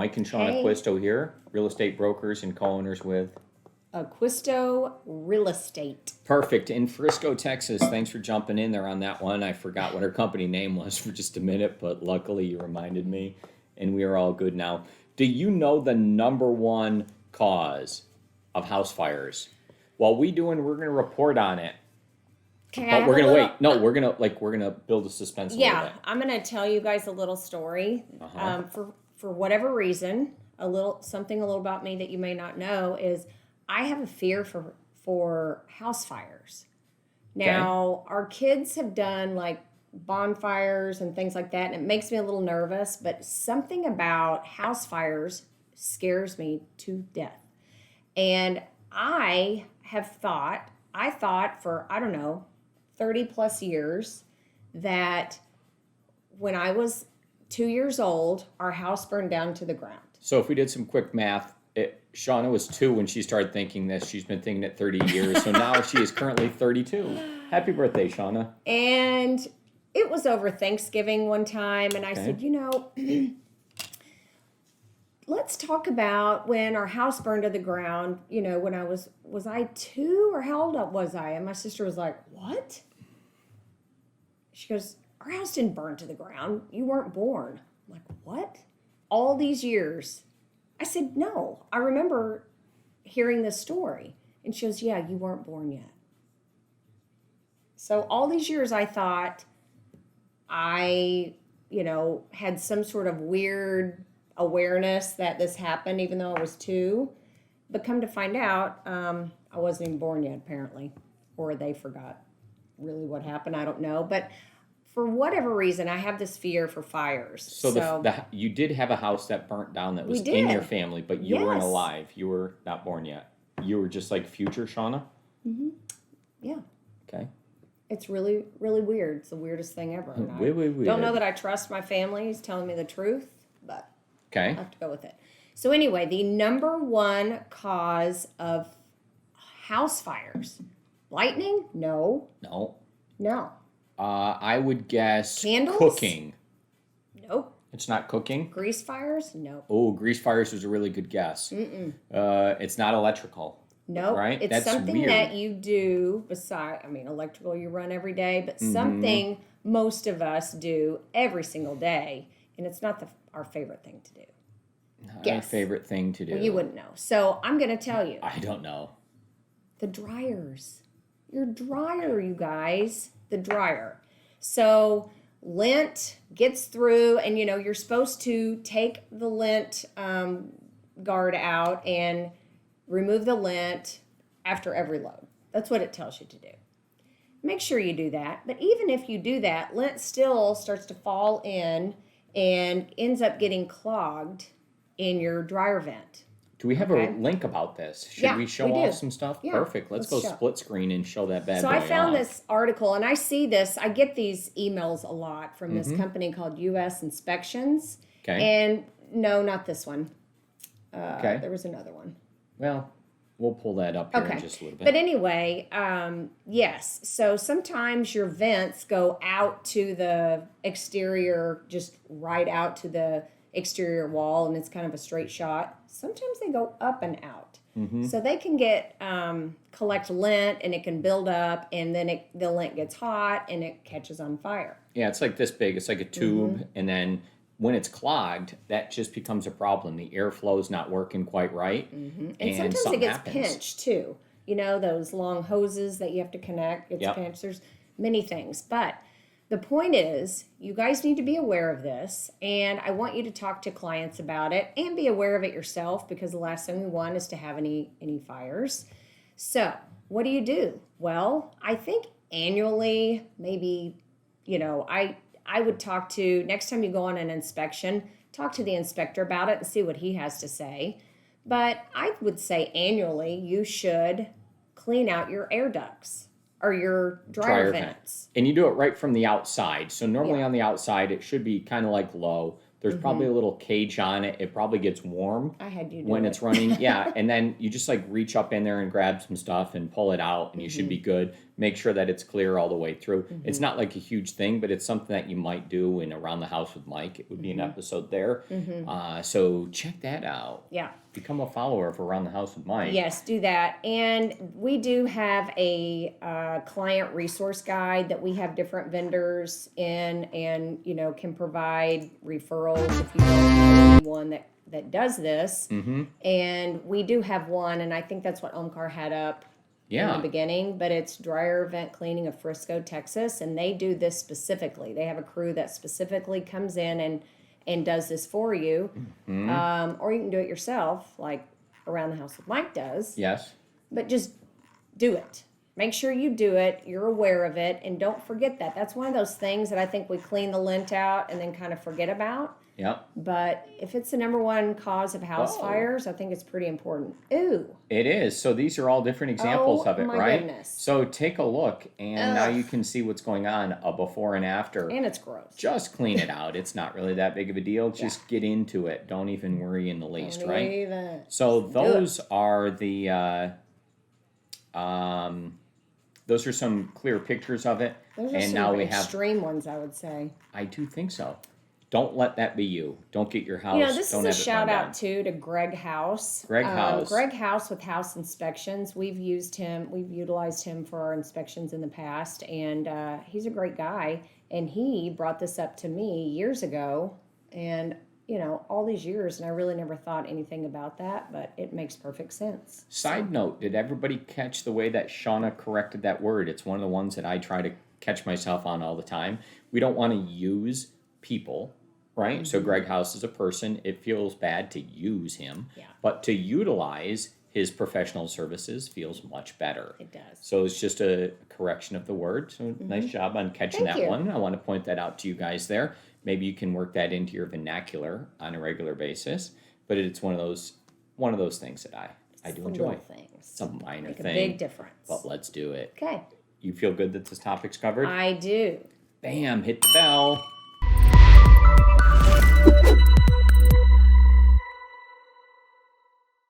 Mike and Sean Acquisto here, real estate brokers and co-owners with Acquisto Real Estate. Perfect. In Frisco, Texas. Thanks for jumping in there on that one. I forgot what our company name was for just a minute, but luckily you reminded me, and we are all good now. Do you know the number one cause of house fires? Well, we're going to report on it. But we're gonna wait. No, we're gonna build a suspense. A little bit. I'm gonna tell you guys a little story. For whatever reason, something a little about me that you may not know is I have a fear for house fires. Now, our kids have done like bonfires and things like that, and it makes me a little nervous. But something about house fires scares me to death. And I thought for, I don't know, 30 plus years that when I was 2 years old, our house burned down to the ground. So if we did some quick math, Shauna was 2 when she started thinking this. She's been thinking it 30 years. So now she is currently 32. Happy birthday, Shauna. And it was over Thanksgiving one time. And I said, let's talk about when our house burned to the ground, when I was I 2 or how old was I? And my sister was like, what? She goes, our house didn't burn to the ground. You weren't born. I'm like, what? All these years. I said, no, I remember hearing this story. And she goes, yeah, you weren't born yet. So all these years I thought I, had some sort of weird awareness that this happened, even though I was 2. But come to find out, I wasn't even born yet, apparently. Or they forgot really what happened. I don't know. But for whatever reason, I have this fear for fires. So you did have a house that burnt down that was in your family, but you weren't alive. You were not born yet. You were just like future Shauna? Mm-hmm. Yeah. Okay. It's really, really weird. It's the weirdest thing ever. Weird. Don't know that I trust my family. He's telling me the truth, but I have to go with it. So anyway, the number one cause of house fires. Lightning? No. I would guess candles? Cooking. Nope. It's not cooking? Grease fires? Nope. Oh, grease fires was a really good guess. It's not electrical. Nope. Right? It's That's something weird. that you do electrical you run every day, but something most of us do every single day, and it's not our favorite thing to do. Not our favorite thing to do. Well, you wouldn't know. So I'm going to tell you. I don't know. The dryers. Your dryer, you guys. The dryer. So lint gets through, and you're supposed to take the lint guard out and remove the lint after every load. That's what it tells you to do. Make sure you do that. But even if you do that, lint still starts to fall in and ends up getting clogged in your dryer vent. Do we have a link about this? Should we show off some stuff? Yeah, Perfect. Let's go split screen and show that bad boy So I found off. this article, and I get these emails a lot from this company called U.S. Inspections. Okay. And no, not this one. There was another one. Well, we'll pull that up here in just a little bit. But anyway, yes. So sometimes your vents go out to the exterior, just right out to the exterior wall, and it's kind of a straight shot. Sometimes they go up and out. So they can collect lint, and it can build up, and then the lint gets hot, and it catches on fire. Yeah, it's like this big. It's like a tube, and then when it's clogged, that just becomes a problem. The airflow is not working quite right, and sometimes it gets pinched too. Those long hoses that you have to connect gets pinched. There's many things, but the point is, you guys need to be aware of this, and I want you to talk to clients about it and be aware of it yourself, because the last thing we want is to have any fires. So, what do? Well, I think annually, maybe, I would talk to, next time you go on an inspection, talk to the inspector about it and see what he has to say. But I would say annually, you should clean out your air ducts or your dryer vents. And you do it right from the outside. So normally on the outside, it should be kind of like low. There's probably a little cage on it. It probably gets warm when it's running. Yeah, and then you just like reach up in there and grab some stuff and pull it out, and you should be good. make sure that it's clear all the way through. It's not like a huge thing, but it's something that you might do in Around the House with Mike. It would be an episode there. So check that out. Yeah. Become a follower of Around the House with Mike. Yes, do that. And we do have a client resource guide that we have different vendors in, and can provide referrals if you don't know anyone that does this. And we do have one, and I think that's what Omkar had up in the beginning, but it's Dryer Vent Cleaning of Frisco, Texas, and they do this specifically. They have a crew that specifically comes in and does this for you. Or you can do it yourself, like Around the House with Mike does. Yes. But just do it. Make sure you do it. You're aware of it, and don't forget that. That's one of those things that I think we clean the lint out and then kind of forget about. Yep. But if it's the number one cause of house fires, I think it's pretty important. Ooh. It is. So these are all different examples of it, my right? Goodness. So take a look, and now you can see what's going on, a before and after. And it's gross. Just clean it out. It's not really that big of a deal. Just get into it. Don't even worry in the least, right? So those are the those are some clear pictures of it. Those are and some now we have extreme ones, I would say. I do think so. Don't let that be you. Don't get your house. This is a shout out too to Greg House. Greg House. Greg House with House Inspections. We've utilized him for our inspections in the past, and he's a great guy. And he brought this up to me years ago, and all these years, and I really never thought anything about that, but it makes perfect sense. Side note, did everybody catch the way that Shauna corrected that word? It's one of the ones that I try to catch myself on all the time. We don't want to use people. Right? So Greg House is a person. It feels bad to use him. Yeah. But to utilize his professional services feels much better. It does. So it's just a correction of the word. So nice job on catching that one. I want to point that out to you guys there. Maybe you can work that into your vernacular on a regular basis. But it's one of those things that I do enjoy. Things. It's a minor Make thing. a big difference. But let's do it. Okay. You feel good that this topic's covered? I do. Bam, hit the bell.